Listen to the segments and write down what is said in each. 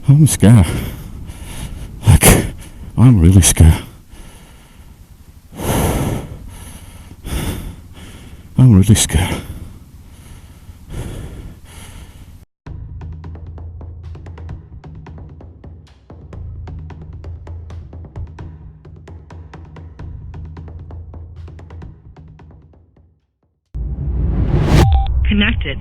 I'm scared. Like, I'm really scared. I'm really scared. Connected.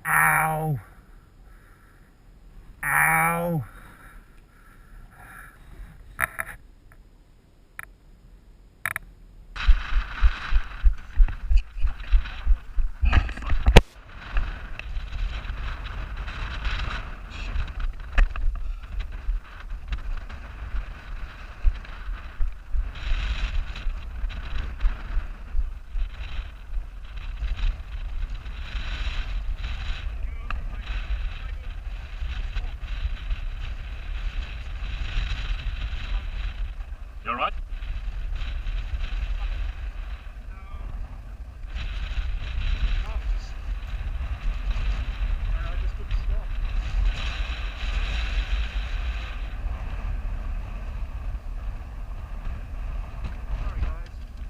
Ow! Ow! You alright?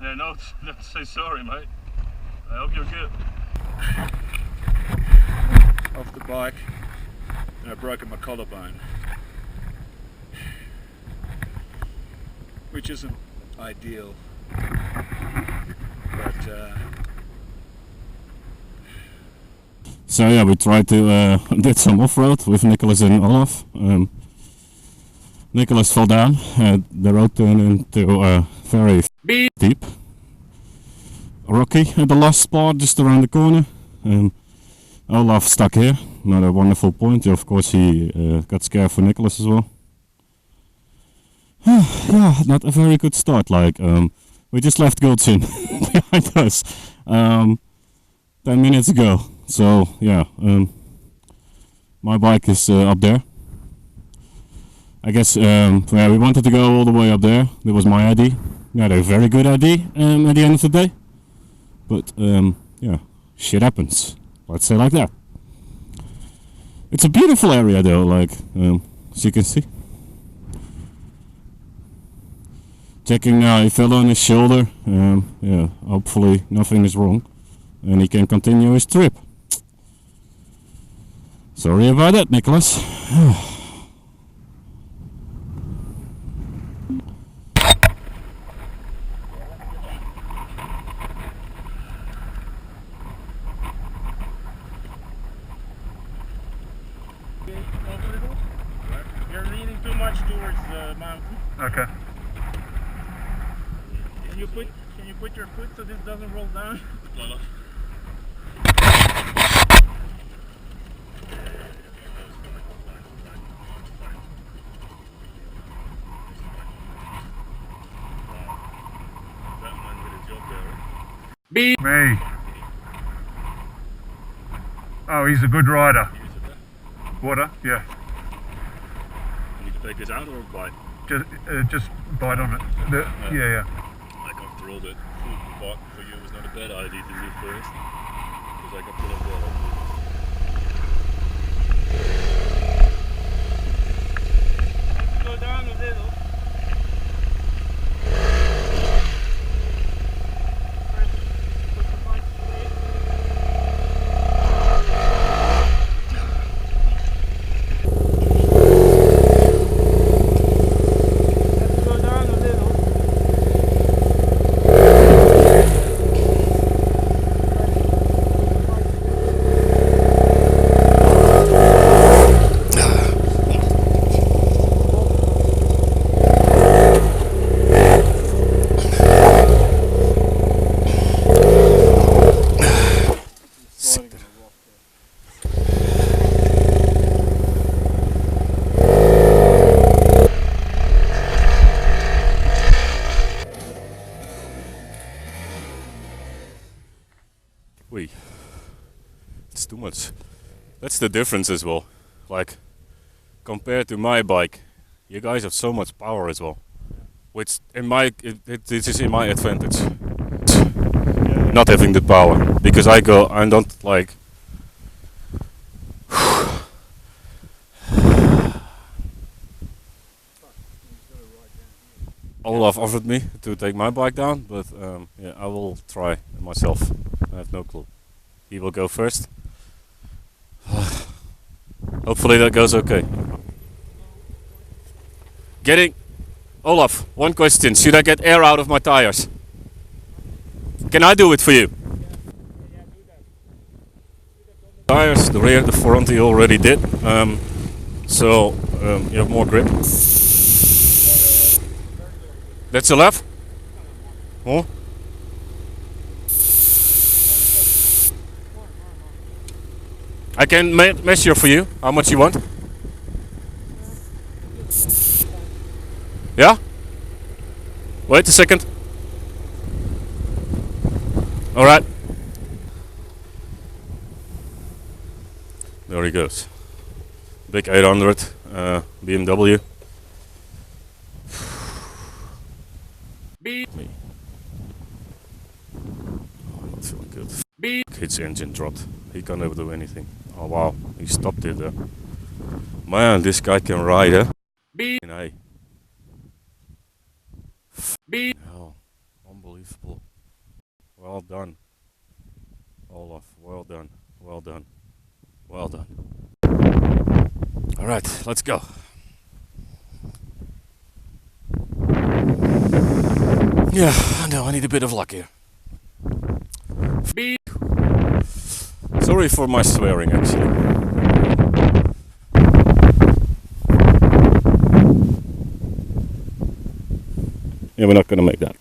Yeah, no, don't say sorry, mate. I hope you're good. Off the bike, and I've broken my collarbone, which isn't ideal, but So yeah, we tried to did some off-road with Nicholas and Olaf. Nicholas fell down. The road turned into very deep, rocky at the last spot, just around the corner. Olaf stuck here. Another wonderful point. Of course, he got scared for Nicholas as well. Yeah, not a very good start. Like, we just left Gulchin behind us 10 minutes ago. So yeah, my bike is up there. I guess yeah, we wanted to go all the way up there. That was my idea. We had a very good idea at the end of the day. But yeah, shit happens. Let's say like that. It's a beautiful area though, like as you can see. Checking now, he fell on his shoulder. Yeah, hopefully nothing is wrong and he can continue his trip. Sorry about that, Nicholas. You're leaning too much towards the mountain. okay. Can you put your foot so this doesn't roll down? No. Me. Oh, he's a good rider. Water? Yeah. You need to take this out or bite? Just bite on it. Yeah. Like after all, that food part for you was not a bad idea to do first. Because I can pull up water. Go down a little. much. That's the difference as well. Like, compared to my bike, you guys have so much power as well. Which, this is in my advantage. Not having the power. Because I don't like... Olaf offered me to take my bike down, but yeah, I will try myself. I have no clue. He will go first. Hopefully that goes okay. Olaf, one question. Should I get air out of my tires? Can I do it for you? Tires, the rear, the front you already did. So you have more grip. That's a left? Oh. I can measure for you. How much you want? Yeah? Wait a second. Alright. There he goes. Big 800 BMW. Me. Oh, not feeling good. His engine dropped. He can't ever do anything. Oh wow, he stopped it there. Man, this guy can ride, eh? Hey. Oh, unbelievable. Well done. Olaf, well done. Well done. Well done. Alright, let's go. Yeah, no, I need a bit of luck here. Sorry for my swearing, actually. Yeah, we're not gonna make that.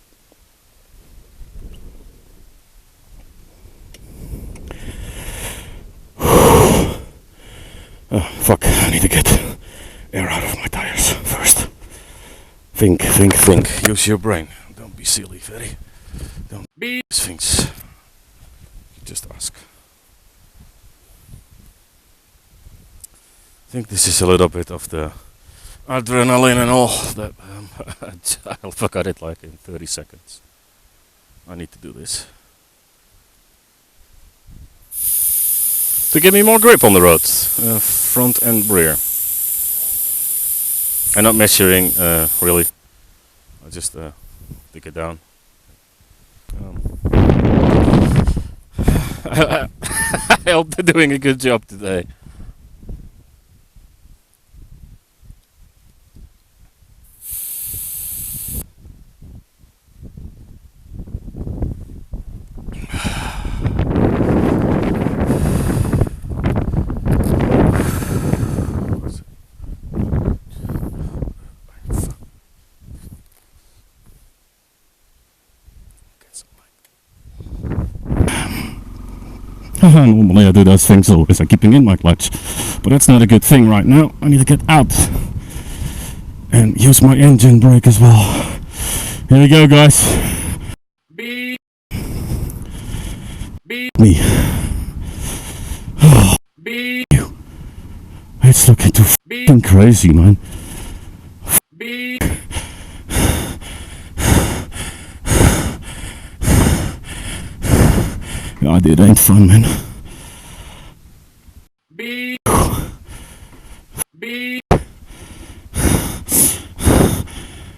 Oh, fuck, I need to get air out of my tires first. Think. Use your brain. Don't be silly, Ferry. Don't be things. Just ask. I think this is a little bit of the adrenaline and all that I forgot it like in 30 seconds. I need to do this to give me more grip on the road, front and rear. I'm not measuring really. I just stick it down. I hope they're doing a good job today. Normally I do those things always, I'm keeping in my clutch, but that's not a good thing right now. I need to get out and use my engine brake as well. Here we go, guys. Me. It's looking too f***ing crazy, man. God, it ain't fun, man.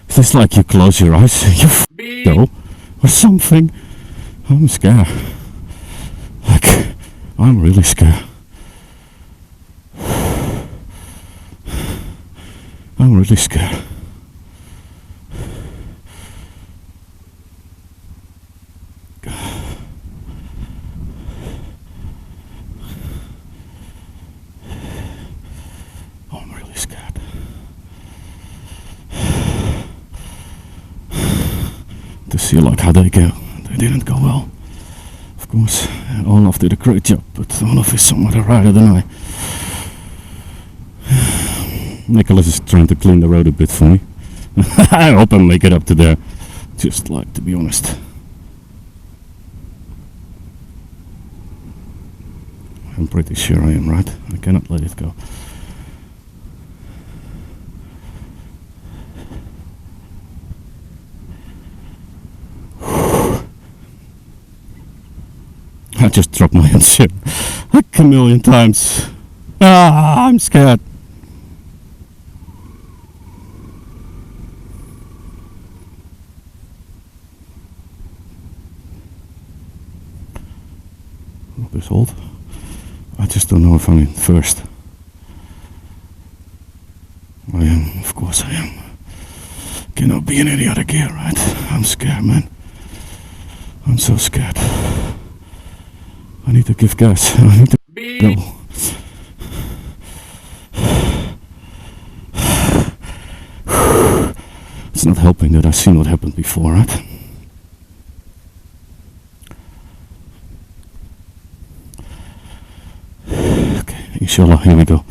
Is this like you close your eyes and you go or something? I'm scared. Like, I'm really scared. I'm really scared. To see like how they go. They didn't go well. Of course, Olaf did a great job, but Olaf is somewhat a rider than I. Nicholas is trying to clean the road a bit for me. I hope I make it up to there. Just like, to be honest. I'm pretty sure I am, right? I cannot let it go. I just dropped my own shit like a million times. Ah, I'm scared. This hold. I just don't know if I'm in first. I am, of course I am. Cannot be in any other gear, right? I'm scared, man. I'm so scared. I need to give gas. I need to go. It's not helping that I've seen what happened before, right? Okay, inshallah, here we go.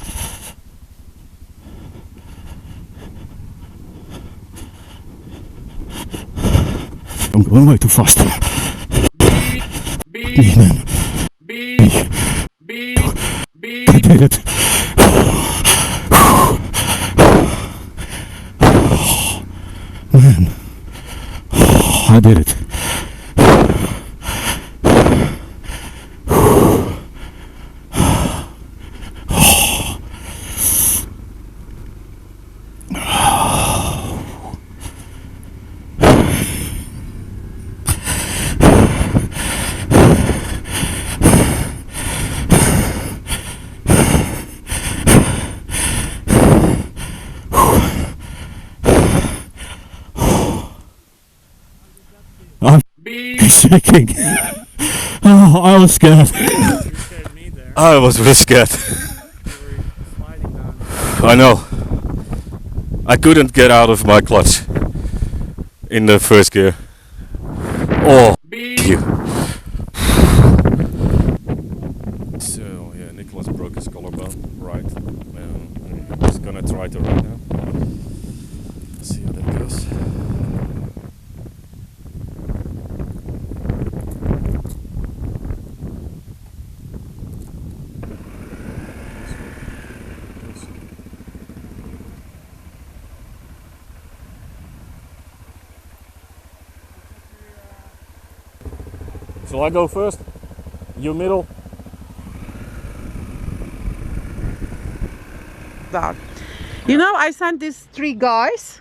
I'm going way too fast. Man. I did it. Man. I did it. I'm shaking. Oh, I was scared. You scared me there. I was really scared. You were sliding down. I know. I couldn't get out of my clutch in the first gear. Oh, you. So yeah, Nicholas broke his collarbone. Right. He's gonna try to ride now. Let's see how that goes. Shall I go first? You middle? That. You know, I sent these 3 guys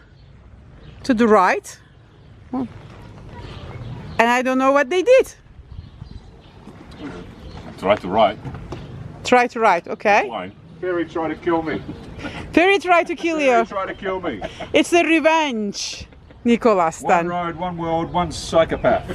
to the right, and I don't know what they did. Try to ride. Try to ride, okay? Fine. Ferry tried to kill me. Ferry tried to kill you. Tried to kill me. It's a revenge, Nicholas. One Then. road, one world, one psychopath.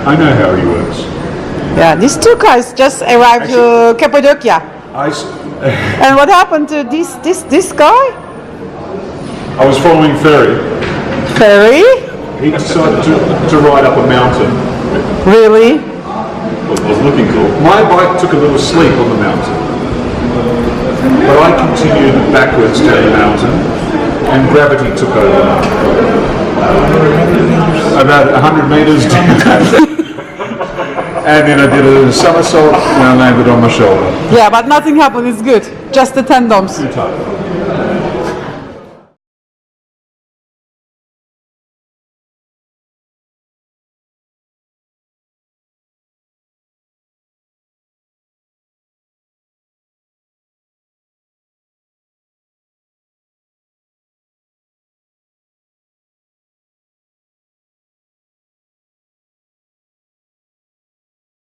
I know how he works. Yeah, these 2 guys just arrived to Cappadocia. And what happened to this guy? I was following Ferry. Ferry? He decided to ride up a mountain. Really? It was looking cool. My bike took a little sleep on the mountain. But I continued backwards down the mountain and gravity took over. About 100 meters down. And then I did a somersault and I landed on my shoulder. Yeah, but nothing happened. It's good. Just the tandems. Too tough.